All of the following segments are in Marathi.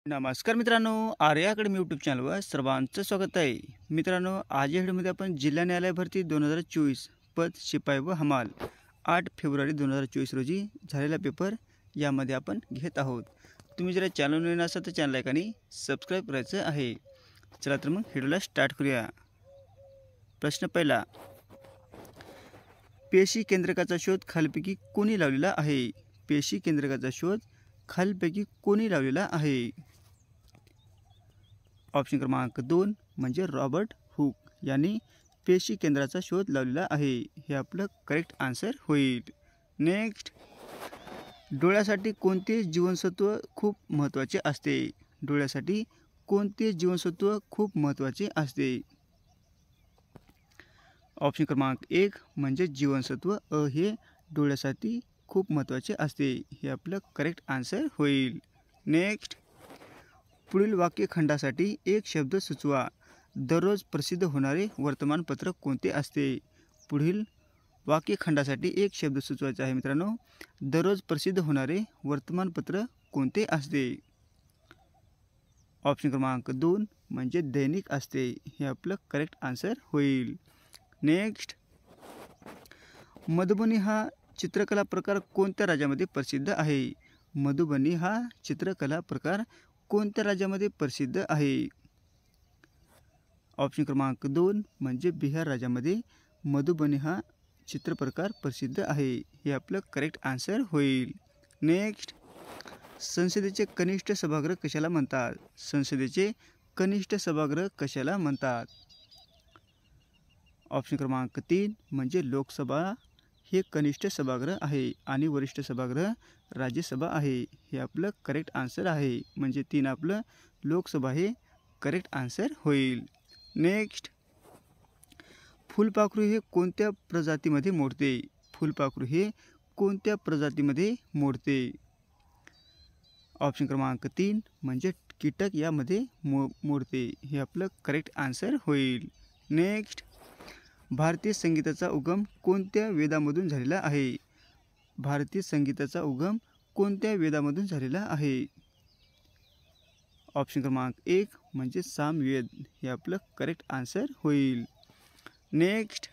नमस्कार मित्रांनो, आर्या अकॅडमी यूट्यूब चॅनलवर सर्वांचं स्वागत आहे. मित्रांनो, आज या व्हिडिओमध्ये आपण जिल्हा न्यायालय भरती 2024 पद शिपाई व हमाल 8 फेब्रुवारी 2024 रोजी झालेला पेपर यामध्ये आपण घेत आहोत. तुम्ही जर चॅनल नवीन असाल तर चॅनल लाईक आणि सबस्क्राईब करायचं आहे. चला तर मग व्हिडिओला स्टार्ट करूया. प्रश्न पहिला, पेशी केंद्रकाचा शोध खालीलपैकी कोणी लावलेला आहे? पेशी केंद्रकाचा शोध खालीलपैकी कोणी लावलेला आहे? ऑप्शन क्रमांक 2 म्हणजे रॉबर्ट हुक यांनी पेशी केंद्राचा शोध लावलेला आहे. हे आपलं करेक्ट आन्सर होईल. नेक्स्ट, डोळ्यासाठी कोणते जीवनसत्व खूप महत्त्वाचे असते? डोळ्यासाठी कोणते जीवनसत्व खूप महत्त्वाचे असते? ऑप्शन क्रमांक 1 म्हणजे जीवनसत्व अ हे डोळ्यासाठी खूप महत्त्वाचे असते. हे आपलं करेक्ट आन्सर होईल. नेक्स्ट, पुढील वाक्यखंडासाठी एक शब्द सुचवा. दररोज प्रसिद्ध होणारे वर्तमानपत्र कोणते असते? पुढील वाक्यखंडासाठी एक शब्द सुचवायचा आहे मित्रांनो. दररोज प्रसिद्ध होणारे वर्तमानपत्र कोणते असते? ऑप्शन क्रमांक 2 म्हणजे दैनिक असते. हे आपलं करेक्ट आन्सर होईल. नेक्स्ट, मधुबनी हा चित्रकला प्रकार कोणत्या राज्यामध्ये प्रसिद्ध आहे? मधुबनी हा चित्रकला प्रकार कोणत्या राज्यामध्ये प्रसिद्ध आहे? ऑप्शन क्रमांक 2 म्हणजे बिहार राज्यामध्ये मधुबनी हा चित्रप्रकार प्रसिद्ध आहे. हे आपलं करेक्ट आन्सर होईल. नेक्स्ट, संसदेचे कनिष्ठ सभागृह कशाला म्हणतात? संसदेचे कनिष्ठ सभागृह कशाला म्हणतात? ऑप्शन क्रमांक 3 म्हणजे लोकसभा हे कनिष्ठ सभागृह आहे आणि वरिष्ठ सभागृह राज्यसभा आहे. हे आपलं करेक्ट आन्सर आहे. म्हणजे 3 आपलं लोकसभा हे करेक्ट आन्सर होईल. नेक्स्ट, फुलपाखरू हे कोणत्या प्रजातीमध्ये मोडते? फुलपाखरू हे कोणत्या प्रजातीमध्ये मोडते? ऑप्शन क्रमांक 3 म्हणजे कीटक यामध्ये मोडते. हे आपलं करेक्ट आन्सर होईल. नेक्स्ट, भारतीय संगीताचा उगम कोणत्या वेदामधून झालेला आहे? भारतीय संगीताचा उगम कोणत्या वेदामधून झालेला आहे? ऑप्शन क्रमांक 1 म्हणजे सामवेद. हे आपलं करेक्ट आन्सर होईल. नेक्स्ट,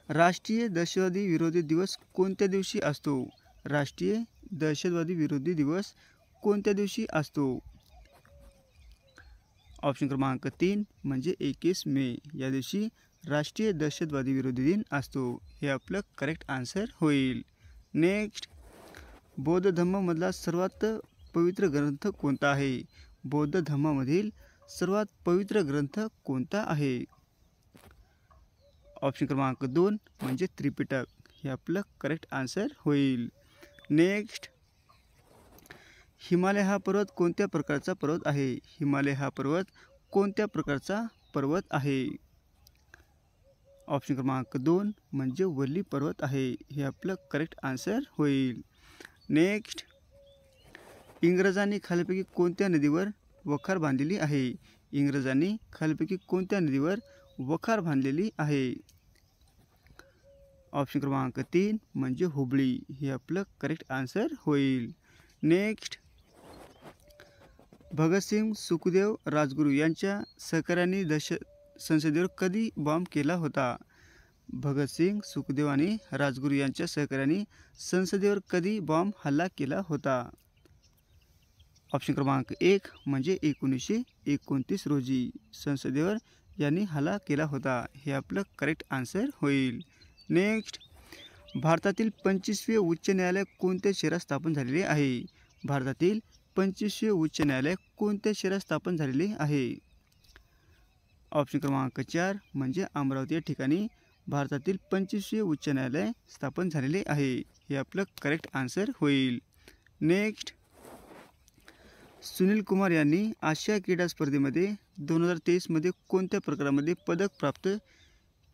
राष्ट्रीय दहशतवादी विरोधी दिवस कोणत्या दिवशी असतो? राष्ट्रीय दहशतवादी विरोधी दिवस कोणत्या दिवशी असतो? ऑप्शन क्रमांक 3 म्हणजे 21 मे या दिवशी राष्ट्रीय दहशतवादी विरोधी दिन असतो. हे आपलं करेक्ट आन्सर होईल. नेक्स्ट, बौद्ध धर्मामधला सर्वात पवित्र ग्रंथ कोणता आहे? बौद्ध धर्मामधील सर्वात पवित्र ग्रंथ कोणता आहे? ऑप्शन क्रमांक 2 म्हणजे त्रिपिटक. हे आपलं करेक्ट आन्सर होईल. नेक्स्ट, हिमालय हा पर्वत कोणत्या प्रकारचा पर्वत आहे? हिमालय हा पर्वत कोणत्या प्रकारचा पर्वत आहे? ऑप्शन क्रमांक 2 म्हणजे वल्ली पर्वत आहे. हे आपलं करेक्ट आन्सर होईल. नेक्स्ट, इंग्रजांनी खालीलपैकी कोणत्या नदीवर वखार बांधलेली आहे? इंग्रजांनी खालीलपैकी कोणत्या नदीवर वखार बांधलेली आहे? ऑप्शन क्रमांक 3 म्हणजे हुबळी. हे आपलं करेक्ट आन्सर होईल. नेक्स्ट, भगतसिंग, सुखदेव, राजगुरू यांच्या सहकार्याने संसदेवर कधी बॉम्ब केला होता? भगतसिंग, सुखदेव आणि राजगुरू यांच्या सहकार्याने संसदेवर कधी बॉम्ब हल्ला केला होता? ऑप्शन क्रमांक 1 म्हणजे 1929 रोजी संसदेवर यांनी हल्ला केला होता. हे आपलं करेक्ट आन्सर होईल. नेक्स्ट, भारतातील 25वे उच्च न्यायालय कोणत्या शहरात स्थापन झालेले आहे? भारतातील 25वे उच्च न्यायालय कोणत्या शहरात स्थापन झालेले आहे? ऑप्शन क्रमांक 4 म्हणजे अमरावती या ठिकाणी भारतातील 25वे उच्च न्यायालय स्थापन झालेले आहे. हे आपलं करेक्ट आन्सर होईल. नेक्स्ट, सुनील कुमार यांनी आशिया क्रीडा स्पर्धेमध्ये 2023 मध्ये कोणत्या प्रकारामध्ये पदक प्राप्त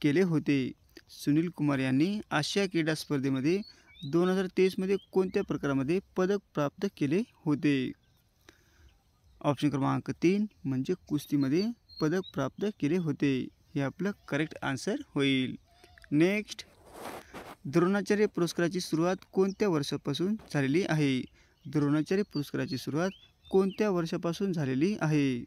केले होते? सुनील कुमार यांनी आशिया क्रीडा स्पर्धेमध्ये 2023 मध्ये कोणत्या प्रकारामध्ये पदक प्राप्त केले होते? ऑप्शन क्रमांक 3 म्हणजे कुस्तीमध्ये पदक प्राप्त केले होते. हे आपलं करेक्ट आन्सर होईल. नेक्स्ट, द्रोणाचार्य पुरस्काराची सुरुवात कोणत्या वर्षापासून झालेली आहे? द्रोणाचार्य पुरस्काराची सुरुवात कोणत्या वर्षापासून झालेली आहे?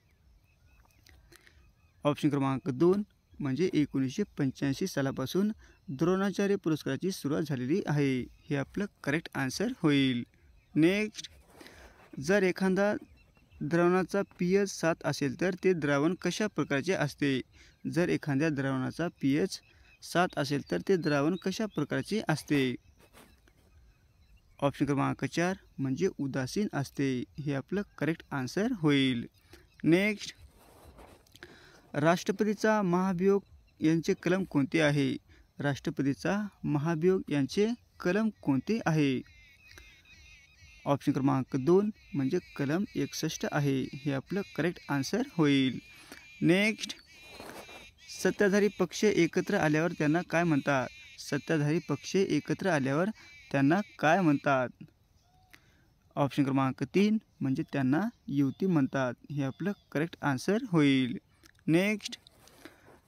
ऑप्शन क्रमांक 2 म्हणजे 1985 सालापासून द्रोणाचार्य पुरस्काराची सुरुवात झालेली आहे. हे आपलं करेक्ट आन्सर होईल. नेक्स्ट, जर एखादा द्रावणाचा pH 7 असेल तर ते द्रावण कशा प्रकारचे असते? जर एखाद्या द्रावणाचा pH 7 असेल तर ते द्रावण कशा प्रकारचे असते? ऑप्शन क्रमांक 4 म्हणजे उदासीन असते. हे आपलं करेक्ट आन्सर होईल. नेक्स्ट, राष्ट्रपतीचा महाभियोग यांचे कलम कोणते आहे? राष्ट्रपतीचा महाभियोग यांचे कलम कोणते आहे? ऑप्शन क्रमांक 2 म्हणजे कलम 61 आहे. हे आपलं करेक्ट आन्सर होईल. नेक्स्ट, सत्ताधारी पक्ष एकत्र आल्यावर त्यांना काय म्हणतात? सत्ताधारी पक्ष एकत्र आल्यावर त्यांना काय म्हणतात? ऑप्शन क्रमांक 3 म्हणजे त्यांना युती म्हणतात. हे आपलं करेक्ट आन्सर होईल. नेक्स्ट,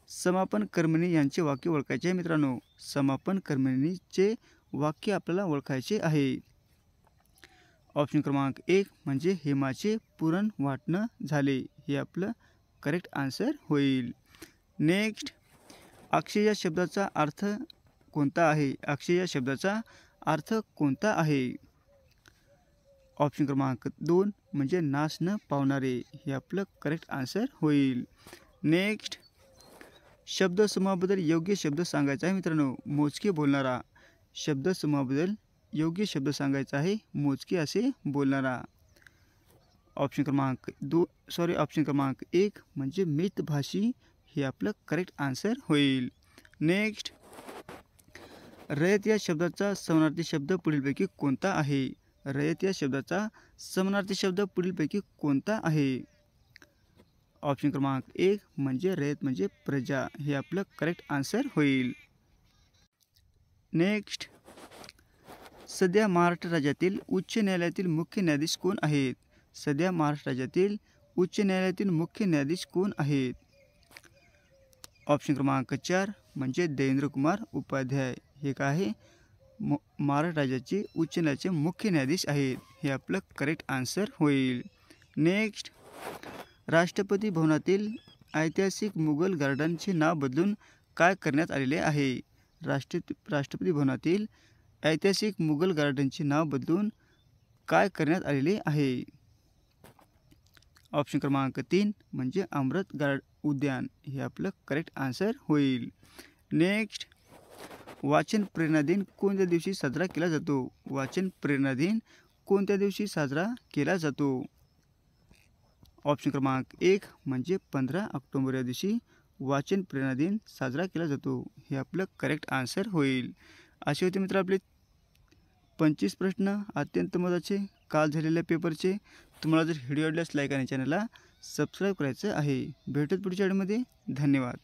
समापन कर्मणी यांचे वाक्य ओळखायचे आहे मित्रांनो. समापन कर्मणीचे वाक्य आपल्याला ओळखायचे आहे. ऑप्शन क्रमांक 1 म्हणजे हेमाचे पुरण वाटणं झाले. हे आपलं करेक्ट आन्सर होईल. नेक्स्ट, अक्षय या शब्दाचा अर्थ कोणता आहे? अक्षय या शब्दाचा अर्थ कोणता आहे? ऑप्शन क्रमांक 2 म्हणजे नाश न पावणारे. हे आपलं करेक्ट आन्सर होईल. नेक्स्ट, शब्दसमूहाबद्दल योग्य शब्द सांगायचा आहे मित्रांनो. मोजके बोलणारा. शब्दसमूहाबद्दल योग्य शब्द सांगायचा आहे. मोजके असे बोलणारा. ऑप्शन क्रमांक 1 म्हणजे मितभाषी. हे आपलं करेक्ट आन्सर होईल. नेक्स्ट, रयत या शब्दाचा समानार्थी शब्द पुढीलपैकी कोणता आहे? रयत या शब्दाचा समानार्थी शब्द पुढीलपैकी कोणता आहे? ऑप्शन क्रमांक 1 म्हणजे रयत म्हणजे प्रजा. हे आपलं करेक्ट आन्सर होईल. नेक्स्ट, सध्या महाराष्ट्र राज्यातील उच्च न्यायालयातील मुख्य न्यायाधीश कोण आहेत? सध्या महाराष्ट्र राज्यातील उच्च न्यायालयातील मुख्य न्यायाधीश कोण आहेत? ऑप्शन क्रमांक 4 म्हणजे देवेंद्र कुमार उपाध्याय. हे काय आहे? महाराष्ट्र राज्याचे उच्च न्यायालयाचे मुख्य न्यायाधीश आहेत. हे आपलं करेक्ट आन्सर होईल. नेक्स्ट, राष्ट्रपती भवनातील ऐतिहासिक मुघल गार्डनचे नाव बदलून काय करण्यात आलेले आहे? राष्ट्रपती भवनातील ऐतिहासिक मुघल गार्डनचे नाव बदलून काय करण्यात आलेले आहे? ऑप्शन क्रमांक 3 म्हणजे अमृत उद्यान. हे आपलं करेक्ट आन्सर होईल. नेक्स्ट, वाचन प्रेरणा दिन कोणत्या दिवशी साजरा केला जातो? वाचन प्रेरणा दिन कोणत्या दिवशी साजरा केला जातो? ऑप्शन क्रमांक 1 म्हणजे 15 ऑक्टोबर या दिवशी वाचन प्रेरणा दिन साजरा केला जातो. हे आपलं करेक्ट आन्सर होईल. असे होते मित्र आपले 25 प्रश्न अत्यंत महत्त्वाचे काल झालेल्या पेपरचे. तुम्हाला जर व्हिडिओ आवडल्यास लाईक आणि चॅनलला सबस्क्राईब करायचं आहे. भेटूत पुढच्या व्हिडिओमध्ये. धन्यवाद.